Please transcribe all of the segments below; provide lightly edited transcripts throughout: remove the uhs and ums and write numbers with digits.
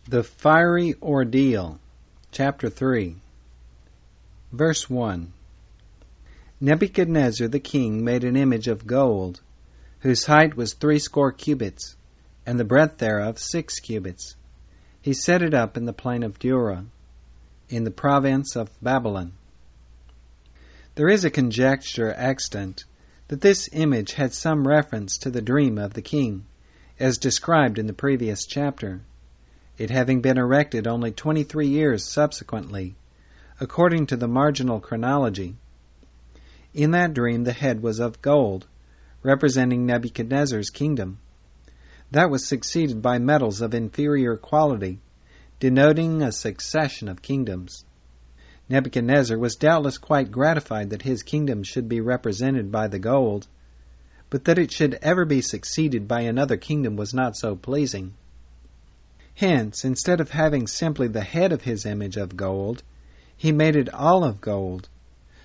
The Fiery Ordeal, Chapter 3, Verse 1. Nebuchadnezzar the king made an image of gold, whose height was 60 cubits, and the breadth thereof 6 cubits. He set it up in the plain of Dura, in the province of Babylon. There is a conjecture extant that this image had some reference to the dream of the king, as described in the previous chapter, it having been erected only 23 years subsequently, according to the marginal chronology. In that dream the head was of gold, representing Nebuchadnezzar's kingdom. That was succeeded by metals of inferior quality, denoting a succession of kingdoms. Nebuchadnezzar was doubtless quite gratified that his kingdom should be represented by the gold, but that it should ever be succeeded by another kingdom was not so pleasing. Hence, instead of having simply the head of his image of gold, he made it all of gold,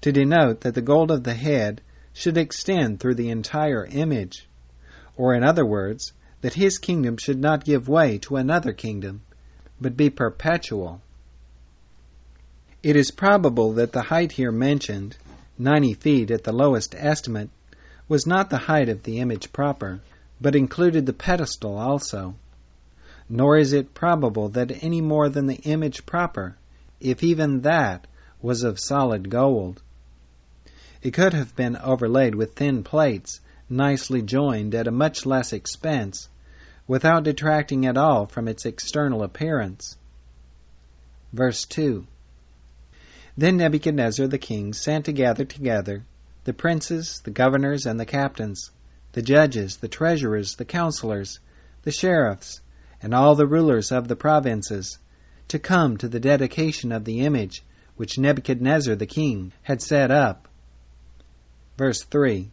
to denote that the gold of the head should extend through the entire image, or in other words, that his kingdom should not give way to another kingdom, but be perpetual. It is probable that the height here mentioned, 90 feet at the lowest estimate, was not the height of the image proper, but included the pedestal also. Nor is it probable that any more than the image proper, if even that, was of solid gold. It could have been overlaid with thin plates, nicely joined at a much less expense, without detracting at all from its external appearance. Verse 2. Then Nebuchadnezzar the king sent to gather together the princes, the governors, and the captains, the judges, the treasurers, the counselors, the sheriffs, and all the rulers of the provinces, to come to the dedication of the image which Nebuchadnezzar the king had set up. Verse 3.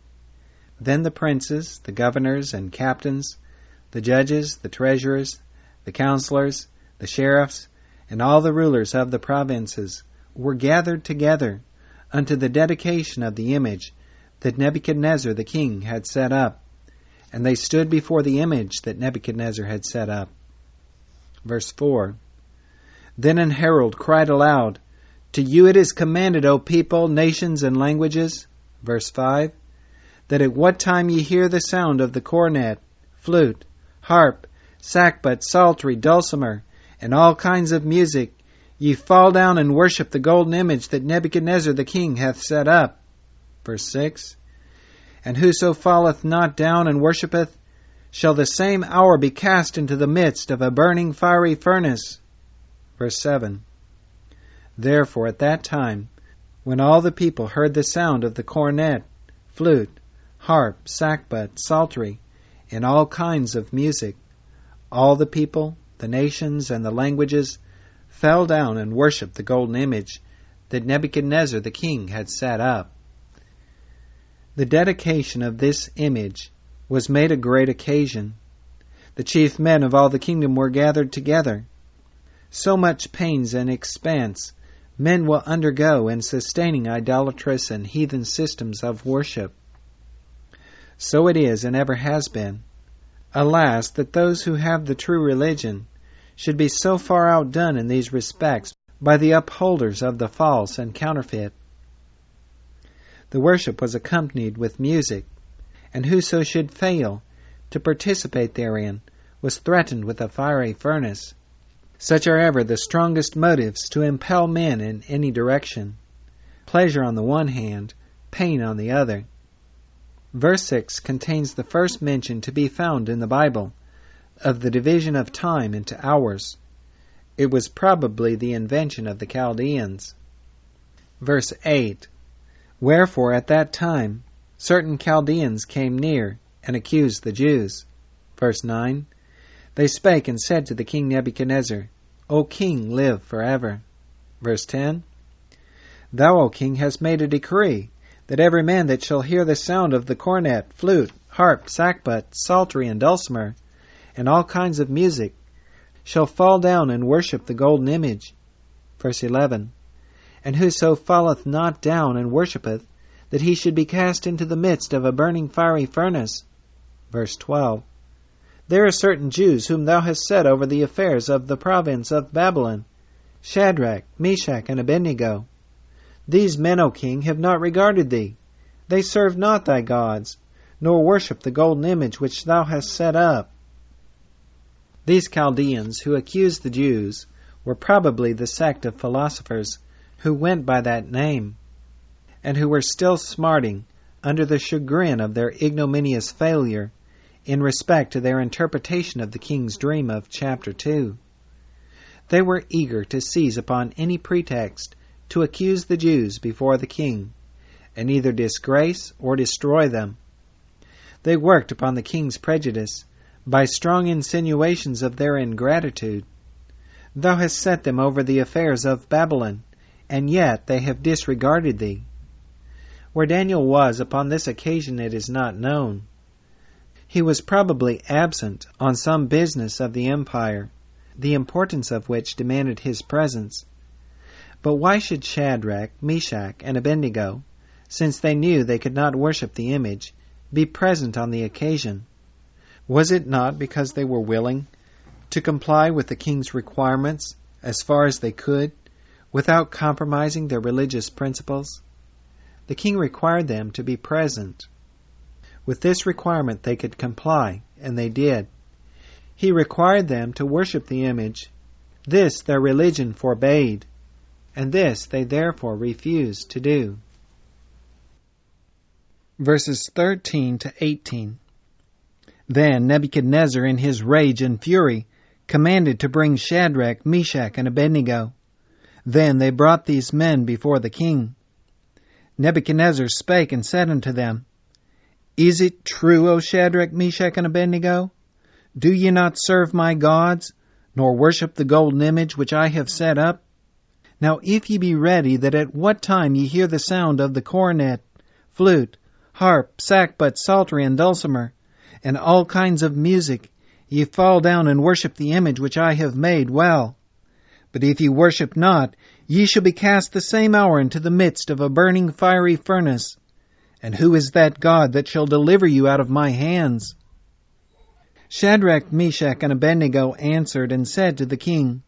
Then the princes, the governors and captains, the judges, the treasurers, the counselors, the sheriffs, and all the rulers of the provinces were gathered together unto the dedication of the image that Nebuchadnezzar the king had set up, and they stood before the image that Nebuchadnezzar had set up. Verse 4. Then an herald cried aloud, To you it is commanded, O people, nations, and languages. Verse 5. That at what time ye hear the sound of the cornet, flute, harp, sackbut, psaltery, dulcimer, and all kinds of music, ye fall down and worship the golden image that Nebuchadnezzar the king hath set up. Verse 6. And whoso falleth not down and worshippeth, shall the same hour be cast into the midst of a burning fiery furnace. Verse 7. Therefore at that time, when all the people heard the sound of the cornet, flute, harp, sackbut, psaltery, and all kinds of music, all the people, the nations, and the languages fell down and worshipped the golden image that Nebuchadnezzar the king had set up. The dedication of this image was made a great occasion. The chief men of all the kingdom were gathered together. So much pains and expense men will undergo in sustaining idolatrous and heathen systems of worship. So it is and ever has been. Alas, that those who have the true religion should be so far outdone in these respects by the upholders of the false and counterfeit. The worship was accompanied with music, and whoso should fail to participate therein was threatened with a fiery furnace. Such are ever the strongest motives to impel men in any direction. Pleasure on the one hand, pain on the other. Verse 6 contains the first mention to be found in the Bible of the division of time into hours. It was probably the invention of the Chaldeans. Verse 8. Wherefore at that time certain Chaldeans came near and accused the Jews. Verse 9. They spake and said to the king Nebuchadnezzar, O king, live forever. Verse 10. Thou, O king, hast made a decree that every man that shall hear the sound of the cornet, flute, harp, sackbut, psaltery, and dulcimer, and all kinds of music, shall fall down and worship the golden image. Verse 11. And whoso falleth not down and worshippeth, that he should be cast into the midst of a burning fiery furnace. Verse 12. There are certain Jews whom thou hast set over the affairs of the province of Babylon, Shadrach, Meshach, and Abednego. These men, O king, have not regarded thee. They serve not thy gods, nor worship the golden image which thou hast set up. These Chaldeans who accused the Jews were probably the sect of philosophers who went by that name, and who were still smarting under the chagrin of their ignominious failure in respect to their interpretation of the king's dream of chapter 2. They were eager to seize upon any pretext to accuse the Jews before the king, and either disgrace or destroy them. They worked upon the king's prejudice by strong insinuations of their ingratitude. Thou hast set them over the affairs of Babylon, and yet they have disregarded thee. Where Daniel was upon this occasion it is not known. He was probably absent on some business of the empire, the importance of which demanded his presence. But why should Shadrach, Meshach, and Abednego, since they knew they could not worship the image, be present on the occasion? Was it not because they were willing to comply with the king's requirements as far as they could, without compromising their religious principles? The king required them to be present. With this requirement they could comply, and they did. He required them to worship the image. This their religion forbade, and this they therefore refused to do. Verses 13 to 18. Then Nebuchadnezzar, in his rage and fury, commanded to bring Shadrach, Meshach, and Abednego. Then they brought these men before the king. Nebuchadnezzar spake and said unto them, Is it true, O Shadrach, Meshach, and Abednego? Do ye not serve my gods, nor worship the golden image which I have set up? Now if ye be ready that at what time ye hear the sound of the cornet, flute, harp, sackbut, psaltery, and dulcimer, and all kinds of music, ye fall down and worship the image which I have made, well. But if ye worship not, ye shall be cast the same hour into the midst of a burning fiery furnace. And who is that God that shall deliver you out of my hands? Shadrach, Meshach, and Abednego answered and said to the king,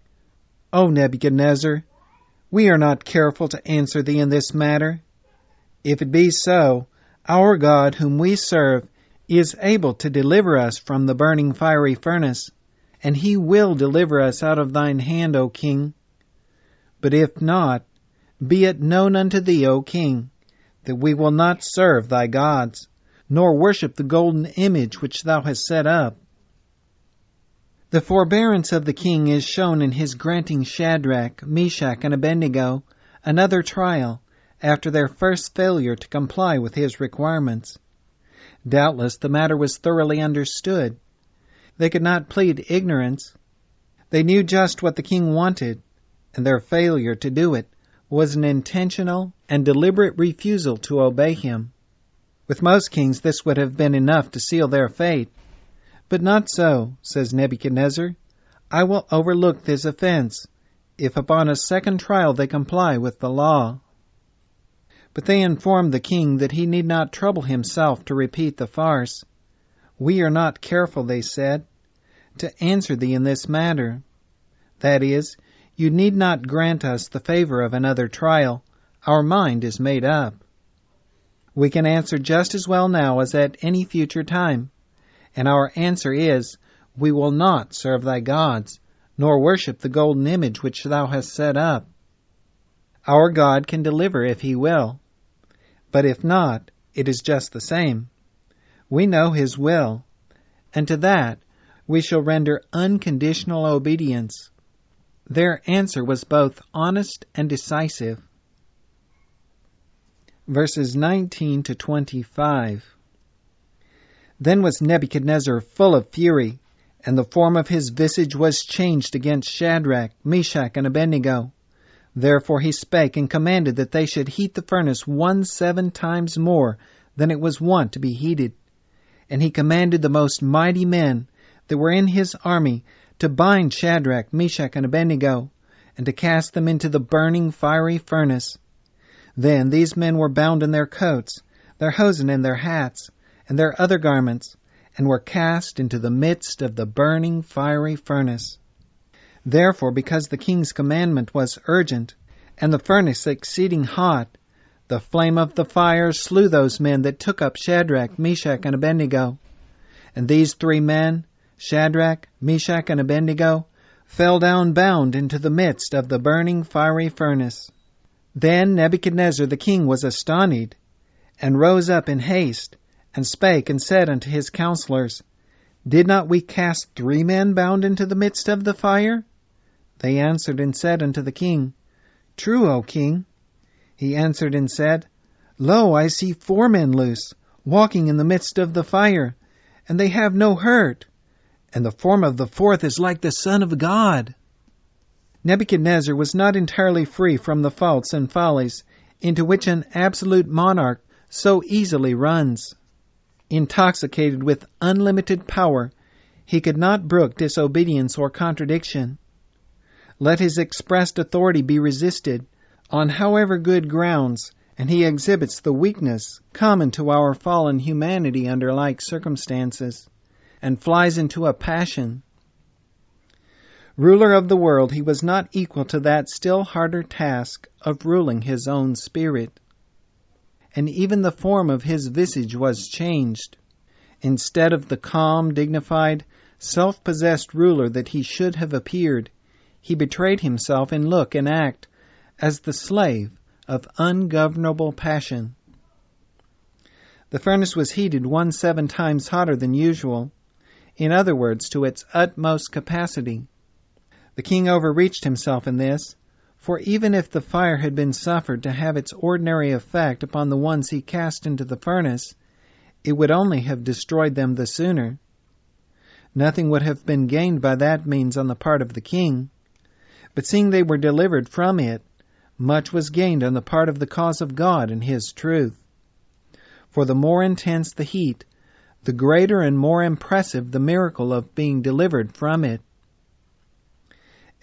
O Nebuchadnezzar, we are not careful to answer thee in this matter. If it be so, our God whom we serve is able to deliver us from the burning fiery furnace, and he will deliver us out of thine hand, O king. But if not, be it known unto thee, O king, that we will not serve thy gods, nor worship the golden image which thou hast set up. The forbearance of the king is shown in his granting Shadrach, Meshach, and Abednego another trial after their first failure to comply with his requirements. Doubtless the matter was thoroughly understood. They could not plead ignorance. They knew just what the king wanted, and their failure to do it was an intentional and deliberate refusal to obey him. With most kings this would have been enough to seal their fate. But not so, says Nebuchadnezzar. I will overlook this offense, if upon a second trial they comply with the law. But they informed the king that he need not trouble himself to repeat the farce. We are not careful, they said, to answer thee in this matter. That is, you need not grant us the favor of another trial. Our mind is made up. We can answer just as well now as at any future time. And our answer is, we will not serve thy gods, nor worship the golden image which thou hast set up. Our God can deliver if he will. But if not, it is just the same. We know his will, and to that we shall render unconditional obedience. Their answer was both honest and decisive. Verses 19 to 25. Then was Nebuchadnezzar full of fury, and the form of his visage was changed against Shadrach, Meshach, and Abednego. Therefore he spake and commanded that they should heat the furnace 17 times more than it was wont to be heated. And he commanded the most mighty men that were in his army to bind Shadrach, Meshach, and Abednego, and to cast them into the burning fiery furnace. Then these men were bound in their coats, their hosen, and their hats, and their other garments, and were cast into the midst of the burning fiery furnace. Therefore, because the king's commandment was urgent, and the furnace exceeding hot, the flame of the fire slew those men that took up Shadrach, Meshach, and Abednego. And these 3 men, Shadrach, Meshach, and Abednego, fell down bound into the midst of the burning fiery furnace. Then Nebuchadnezzar the king was astonished, and rose up in haste, and spake and said unto his counselors, Did not we cast 3 men bound into the midst of the fire? They answered and said unto the king, True, O king. He answered and said, Lo, I see 4 men loose, walking in the midst of the fire, and they have no hurt, and the form of the 4th is like the Son of God. Nebuchadnezzar was not entirely free from the faults and follies into which an absolute monarch so easily runs. Intoxicated with unlimited power, he could not brook disobedience or contradiction. Let his expressed authority be resisted, on however good grounds, and he exhibits the weakness common to our fallen humanity under like circumstances, and flies into a passion. Ruler of the world, he was not equal to that still harder task of ruling his own spirit. And even the form of his visage was changed. Instead of the calm, dignified, self-possessed ruler that he should have appeared, he betrayed himself in look and act as the slave of ungovernable passion. The furnace was heated 1/7 times hotter than usual, in other words, to its utmost capacity. The king overreached himself in this, for even if the fire had been suffered to have its ordinary effect upon the ones he cast into the furnace, it would only have destroyed them the sooner. Nothing would have been gained by that means on the part of the king, but seeing they were delivered from it, much was gained on the part of the cause of God and His truth. For the more intense the heat, the greater and more impressive the miracle of being delivered from it.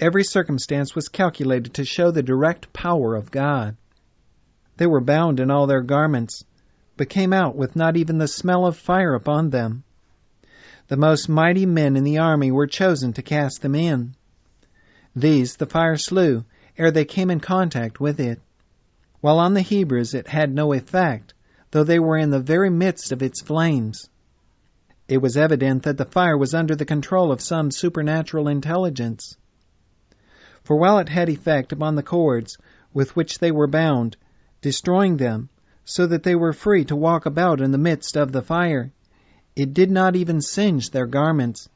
Every circumstance was calculated to show the direct power of God. They were bound in all their garments, but came out with not even the smell of fire upon them. The most mighty men in the army were chosen to cast them in. These the fire slew ere they came in contact with it, while on the Hebrews it had no effect, though they were in the very midst of its flames. It was evident that the fire was under the control of some supernatural intelligence. For while it had effect upon the cords with which they were bound, destroying them, so that they were free to walk about in the midst of the fire, it did not even singe their garments.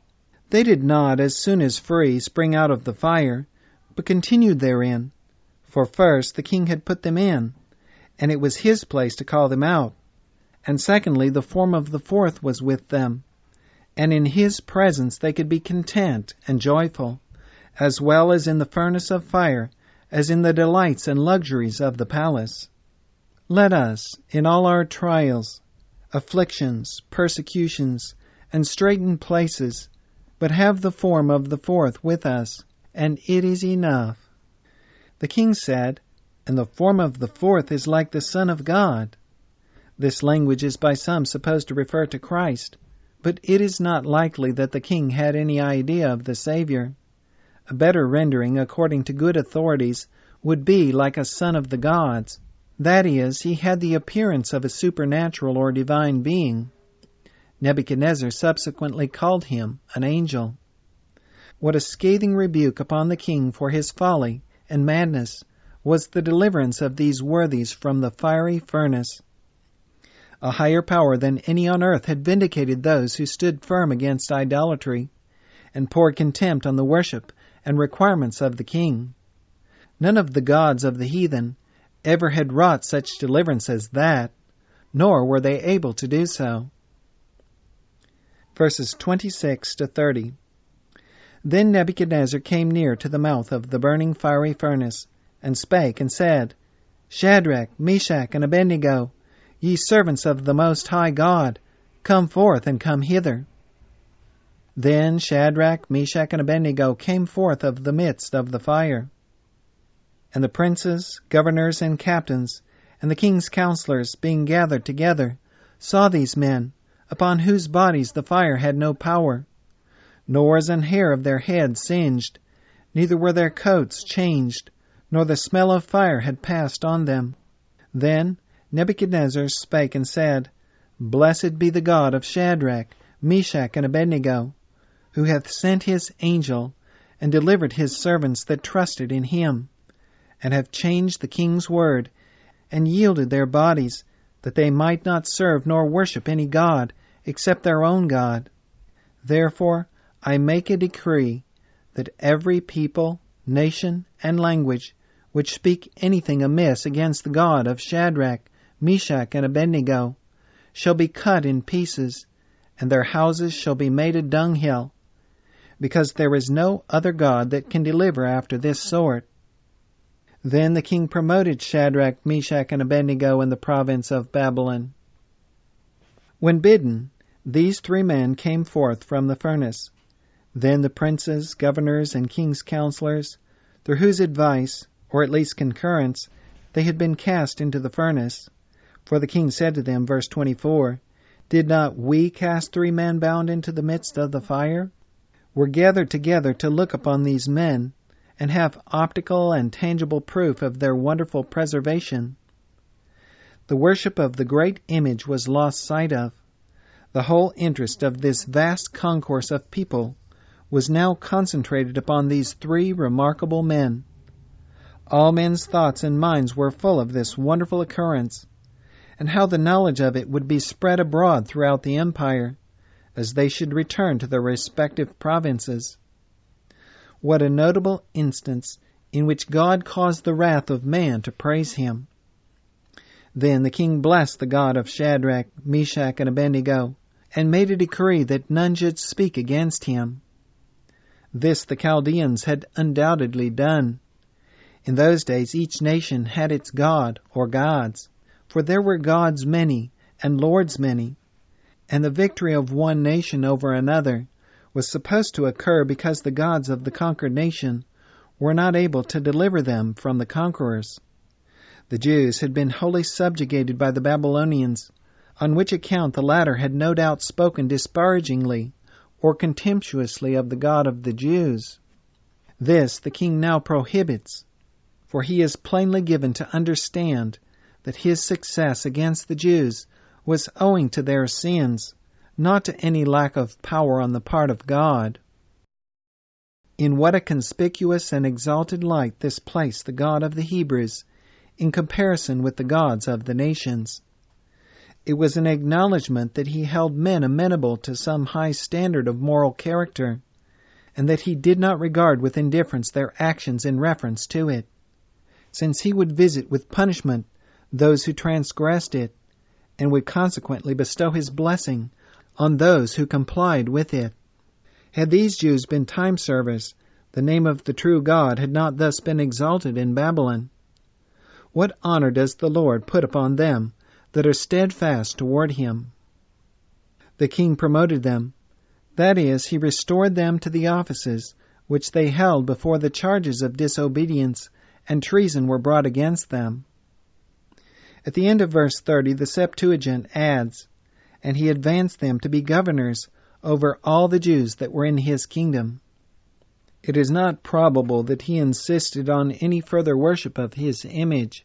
They did not, as soon as free, spring out of the fire, but continued therein. For first the king had put them in, and it was his place to call them out. And secondly, the form of the 4th was with them, and in his presence they could be content and joyful, as well as in the furnace of fire, as in the delights and luxuries of the palace. Let us, in all our trials, afflictions, persecutions, and straitened places, but have the form of the 4th with us, and it is enough. The king said, and the form of the 4th is like the Son of God. This language is by some supposed to refer to Christ, but it is not likely that the king had any idea of the Savior. A better rendering, according to good authorities, would be like a son of the gods. That is, he had the appearance of a supernatural or divine being. Nebuchadnezzar subsequently called him an angel. What a scathing rebuke upon the king for his folly and madness was the deliverance of these worthies from the fiery furnace. A higher power than any on earth had vindicated those who stood firm against idolatry, and poured contempt on the worship and requirements of the king. None of the gods of the heathen ever had wrought such deliverance as that, nor were they able to do so. Verses 26 to 30. Then Nebuchadnezzar came near to the mouth of the burning fiery furnace, and spake and said, Shadrach, Meshach, and Abednego, ye servants of the Most High God, come forth and come hither. Then Shadrach, Meshach, and Abednego came forth of the midst of the fire. And the princes, governors, and captains, and the king's counselors, being gathered together, saw these men, upon whose bodies the fire had no power, nor was an hair of their heads singed, neither were their coats changed, nor the smell of fire had passed on them. Then Nebuchadnezzar spake and said, Blessed be the God of Shadrach, Meshach, and Abednego, who hath sent his angel, and delivered his servants that trusted in him, and have changed the king's word, and yielded their bodies, that they might not serve nor worship any god, except their own God. Therefore I make a decree, that every people, nation, and language, which speak anything amiss against the God of Shadrach, Meshach, and Abednego, shall be cut in pieces, and their houses shall be made a dunghill, because there is no other God that can deliver after this sort. Then the king promoted Shadrach, Meshach, and Abednego in the province of Babylon. When bidden, these 3 men came forth from the furnace. Then the princes, governors, and king's counselors, through whose advice, or at least concurrence, they had been cast into the furnace. For the king said to them, verse 24, Did not we cast 3 men bound into the midst of the fire? Were gathered together to look upon these men, and have optical and tangible proof of their wonderful preservation. The worship of the great image was lost sight of. The whole interest of this vast concourse of people was now concentrated upon these 3 remarkable men. All men's thoughts and minds were full of this wonderful occurrence, and how the knowledge of it would be spread abroad throughout the empire, as they should return to their respective provinces. What a notable instance in which God caused the wrath of man to praise him. Then the king blessed the God of Shadrach, Meshach, and Abednego, and made a decree that none should speak against him. This the Chaldeans had undoubtedly done. In those days each nation had its god or gods, for there were gods many and lords many, and the victory of one nation over another was supposed to occur because the gods of the conquered nation were not able to deliver them from the conquerors. The Jews had been wholly subjugated by the Babylonians, on which account the latter had no doubt spoken disparagingly or contemptuously of the God of the Jews. This the king now prohibits, for he is plainly given to understand that his success against the Jews was owing to their sins, not to any lack of power on the part of God. In what a conspicuous and exalted light this placed the God of the Hebrews in comparison with the gods of the nations. It was an acknowledgment that he held men amenable to some high standard of moral character, and that he did not regard with indifference their actions in reference to it, since he would visit with punishment those who transgressed it, and would consequently bestow his blessing on those who complied with it. Had these Jews been time servers, the name of the true God had not thus been exalted in Babylon. What honor does the Lord put upon them that are steadfast toward him? The king promoted them. That is, he restored them to the offices which they held before the charges of disobedience and treason were brought against them. At the end of verse 30, the Septuagint adds, And he advanced them to be governors over all the Jews that were in his kingdom. It is not probable that he insisted on any further worship of his image,